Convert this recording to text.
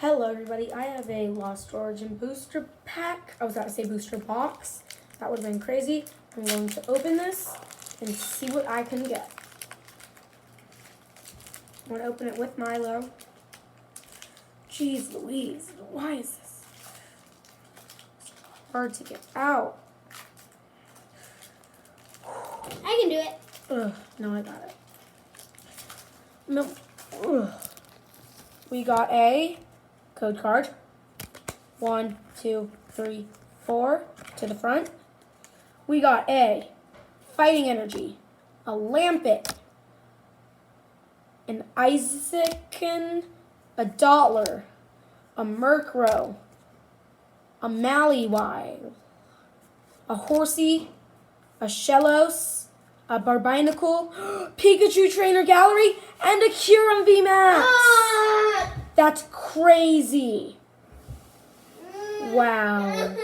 Hello everybody, I have a Lost Origin booster pack. I was about to say booster box. That would have been crazy. I'm going to open this and see what I can get. I'm going to open it with Milo. Jeez Louise, why is this hard to get out? I can do it. Ugh, no, I got it. No. Ugh. We got a code card. 1, 2, 3, 4 to the front. We got a Fighting Energy, a Lampent, an Isaacin, a Dottler, a Murkrow, a Maliwile, a Horsey, a Shellos, a Barbicle, Pikachu Trainer Gallery, and a Kyurem VMAX! That's crazy! Wow.